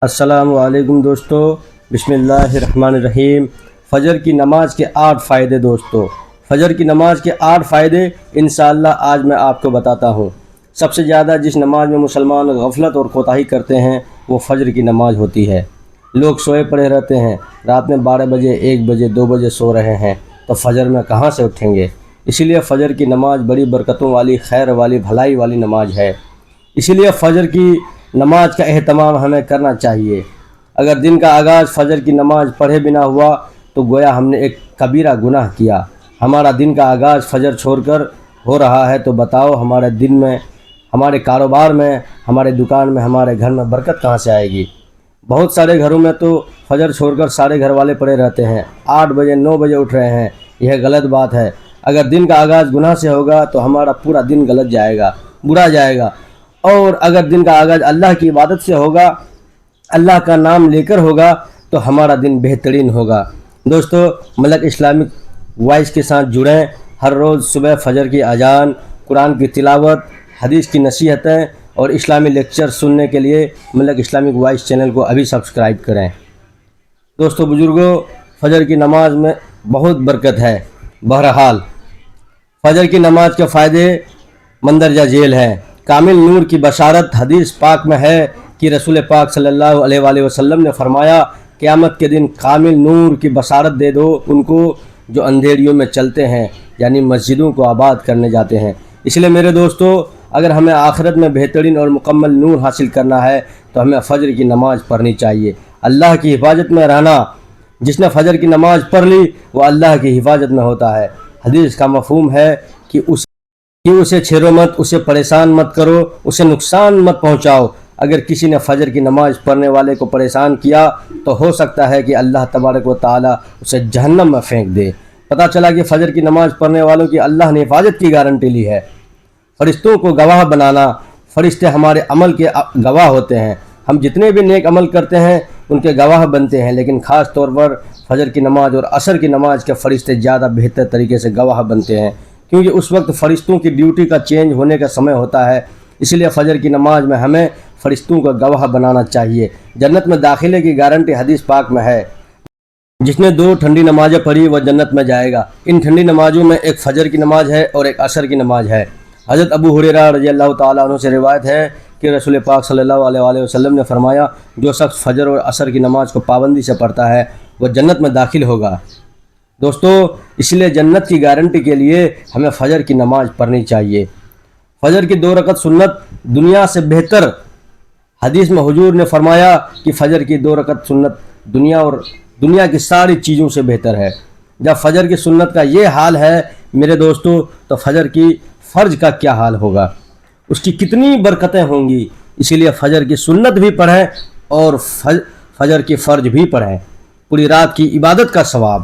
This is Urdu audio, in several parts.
السلام علیکم دوستو، بسم اللہ الرحمن الرحیم۔ فجر کی نماز کے 8 فائدے دوستو، فجر کی نماز کے 8 فائدے انشاءاللہ آج میں آپ کو بتاتا ہوں۔ سب سے زیادہ جس نماز میں مسلمان غفلت اور کوتاہی کرتے ہیں وہ فجر کی نماز ہوتی ہے۔ لوگ سوئے پڑے رہتے ہیں، رات میں 12 بجے 1 بجے 2 بجے سو رہے ہیں تو فجر میں کہاں سے اٹھیں گے؟ اسی لیے فجر کی نماز بڑی برکتوں والی، خیر والی، بھلائی والی نماز ہے۔ اسی لیے فجر کی نماز کا اہتمام ہمیں کرنا چاہیے۔ اگر دن کا آغاز فجر کی نماز پڑھے بنا ہوا تو گویا ہم نے ایک کبیرہ گناہ کیا۔ ہمارا دن کا آغاز فجر چھوڑ کر ہو رہا ہے تو بتاؤ ہمارے دن میں، ہمارے کاروبار میں، ہمارے دکان میں، ہمارے گھر میں برکت کہاں سے آئے گی؟ بہت سارے گھروں میں تو فجر چھوڑ کر سارے گھر والے پڑے رہتے ہیں، 8 بجے 9 بجے اٹھ رہے ہیں۔ یہ غلط بات ہے۔ اگر دن کا آغاز گناہ سے ہوگا تو ہمارا پورا دن غلط جائے گا، برا جائے گا۔ اور اگر دن کا آغاز اللہ کی عبادت سے ہوگا، اللہ کا نام لے کر ہوگا تو ہمارا دن بہترین ہوگا۔ دوستو، ملک اسلامک وائس کے ساتھ جڑیں۔ ہر روز صبح فجر کی اذان، قرآن کی تلاوت، حدیث کی نصیحتیں اور اسلامی لیکچر سننے کے لیے ملک اسلامک وائس چینل کو ابھی سبسکرائب کریں۔ دوستو بزرگوں، فجر کی نماز میں بہت برکت ہے۔ بہرحال فجر کی نماز کے فائدے مندرجہ ذیل ہیں۔ کامل نور کی بشارت حدیث پاک میں ہے کہ رسول پاک صلی اللہ علیہ وآلہ وسلم نے فرمایا، قیامت کے دن کامل نور کی بشارت دے دو ان کو جو اندھیریوں میں چلتے ہیں، یعنی مسجدوں کو آباد کرنے جاتے ہیں۔ اس لیے میرے دوستو، اگر ہمیں آخرت میں بہترین اور مکمل نور حاصل کرنا ہے تو ہمیں فجر کی نماز پڑھنی چاہیے۔ اللہ کی حفاظت میں رہنا، جس نے فجر کی نماز پڑھ لی وہ اللہ کی حفاظت میں ہوتا ہے۔ حدیث کا مفہوم ہے کہ اسے چھیڑو مت، اسے پریشان مت کرو، اسے نقصان مت پہنچاؤ۔ اگر کسی نے فجر کی نماز پڑھنے والے کو پریشان کیا تو ہو سکتا ہے کہ اللہ تبارک و تعالیٰ اسے جہنم میں پھینک دے۔ پتہ چلا کہ فجر کی نماز پڑھنے والوں کی اللہ نے حفاظت کی گارنٹی لی ہے۔ فرشتوں کو گواہ بنانا، فرشتے ہمارے عمل کے گواہ ہوتے ہیں۔ ہم جتنے بھی نیک عمل کرتے ہیں ان کے گواہ بنتے ہیں، لیکن خاص طور پر فجر کی نماز اور عصر کی نماز کے فرشتے زیادہ بہتر طریقے سے گواہ بنتے ہیں، کیونکہ اس وقت فرشتوں کی ڈیوٹی کا چینج ہونے کا سمے ہوتا ہے۔ اس لیے فجر کی نماز میں ہمیں فرشتوں کا گواہ بنانا چاہیے۔ جنت میں داخلے کی گارنٹی حدیث پاک میں ہے۔ جس نے 2 ٹھنڈی نمازیں پڑھی وہ جنت میں جائے گا۔ ان ٹھنڈی نمازوں میں ایک فجر کی نماز ہے اور ایک عصر کی نماز ہے۔ حضرت ابو ہریرہ رضی اللہ تعالیٰ عنہ سے روایت ہے کہ رسول پاک صلی اللہ علیہ وآلہ وسلم نے فرمایا، جو شخص فجر اور عصر کی نماز کو پابندی سے پڑھتا ہے وہ جنت میں داخل ہوگا۔ دوستو، اس لیے جنت کی گارنٹی کے لیے ہمیں فجر کی نماز پڑھنی چاہیے۔ فجر کی 2 رکعت سنت دنیا سے بہتر۔ حدیث میں حضور نے فرمایا کہ فجر کی 2 رکعت سنت دنیا کی ساری چیزوں سے بہتر ہے۔ جب فجر کی سنت کا یہ حال ہے میرے دوستو، تو فجر کی فرض کا کیا حال ہوگا؟ اس کی کتنی برکتیں ہوں گی۔ اسی لیے فجر کی سنت بھی پڑھیں اور فجر کی فرض بھی پڑھیں۔ پوری رات کی عبادت کا ثواب۔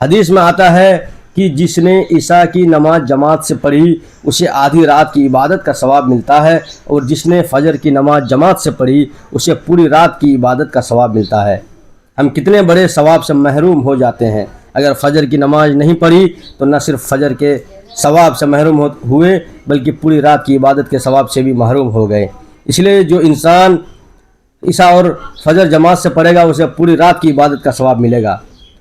حدیث میں آتا ہے کہ جس نے عشاء کی نماز جماعت سے پڑھی اسے آدھی رات کی عبادت کا ثواب ملتا ہے، اور جس نے فجر کی نماز جماعت سے پڑھی اسے پوری رات کی عبادت کا ثواب ملتا ہے۔ ہم کتنے بڑے ثواب سے محروم ہو جاتے ہیں۔ اگر فجر کی نماز نہیں پڑھی تو نہ صرف فجر کے ثواب سے محروم ہوئے بلکہ پوری رات کی عبادت کے ثواب سے بھی محروم ہو گئے۔ اس لیے جو انسان عشاء اور فجر جماعت سے پڑھے گا اسے پوری رات کی عبادت کا ثواب ملے گا۔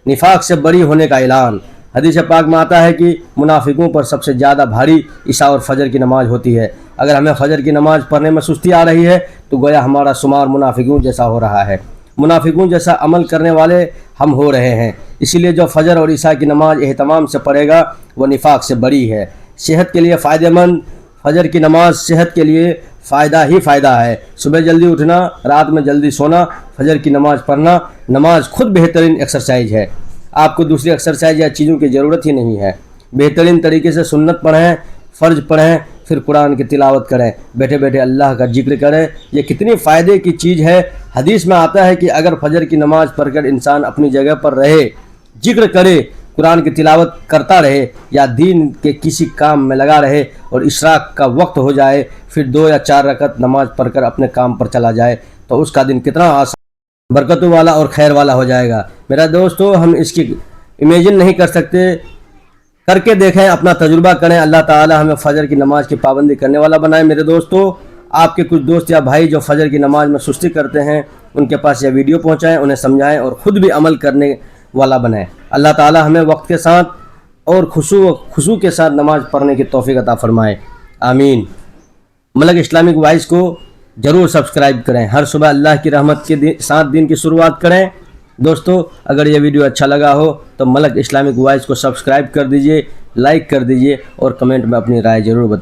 نفاق سے بری ہونے کا اعلان۔ حدیث پاک میں آتا ہے کہ منافقوں پر سب سے زیادہ بھاری عشاء اور فجر کی نماز ہوتی ہے۔ اگر ہمیں فجر کی نماز پڑھنے میں سستی آ رہی ہے تو گویا ہمارا شمار منافقوں جیسا ہو رہا ہے۔ منافقوں جیسا عمل کرنے والے ہم ہو رہے ہیں۔ اسی لیے جو فجر اور عشاء کی نماز اہتمام سے پڑھے گا وہ نفاق سے بری ہے۔ صحت کے لیے فائدہ مند۔ فجر کی نماز صحت کے لیے فائدہ ہی فائدہ ہے۔ صبح جلدی اٹھنا، رات میں جلدی سونا، فجر کی نماز پڑھنا، نماز خود بہترین ایکسرسائز ہے۔ آپ کو دوسری ایکسرسائز یا چیزوں کی ضرورت ہی نہیں ہے۔ بہترین طریقے سے سنت پڑھیں، فرض پڑھیں، پھر قرآن کی تلاوت کریں، بیٹھے بیٹھے اللہ کا ذکر کریں۔ یہ کتنی فائدے کی چیز ہے۔ حدیث میں آتا ہے کہ اگر فجر کی نماز پڑھ کر انسان اپنی جگہ پر رہے، ذکر کرے، قرآن کی تلاوت کرتا رہے یا دین کے کسی کام میں لگا رہے اور اشراق کا وقت ہو جائے، پھر 2 یا 4 رکعت نماز پڑھ کر اپنے کام پر چلا جائے تو اس کا دن کتنا آسان، برکتوں والا اور خیر والا ہو جائے گا۔ میرا دوستو، ہم اس کی امیجن نہیں کر سکتے، کر کے دیکھیں، اپنا تجربہ کریں۔ اللہ تعالی ہمیں فجر کی نماز کی پابندی کرنے والا بنائے۔ میرے دوستو، آپ کے کچھ دوست یا بھائی جو فجر کی نماز میں سستی کرتے ہیں ان کے پاس یہ ویڈیو پہنچائیں، انہیں سمجھائیں اور خود بھی عمل کرنے والا بنائیں۔ اللہ تعالی ہمیں وقت کے ساتھ اور خشوع کے ساتھ نماز پڑھنے کی توفیق عطا فرمائے، آمین۔ ملک اسلامک وائس کو ضرور سبسکرائب کریں، ہر صبح اللہ کی رحمت کے ساتھ دن کی شروعات کریں۔ دوستو اگر یہ ویڈیو اچھا لگا ہو تو ملک اسلامک وائس کو سبسکرائب کر دیجئے، لائک کر دیجئے اور کمنٹ میں اپنی رائے ضرور بتائیں۔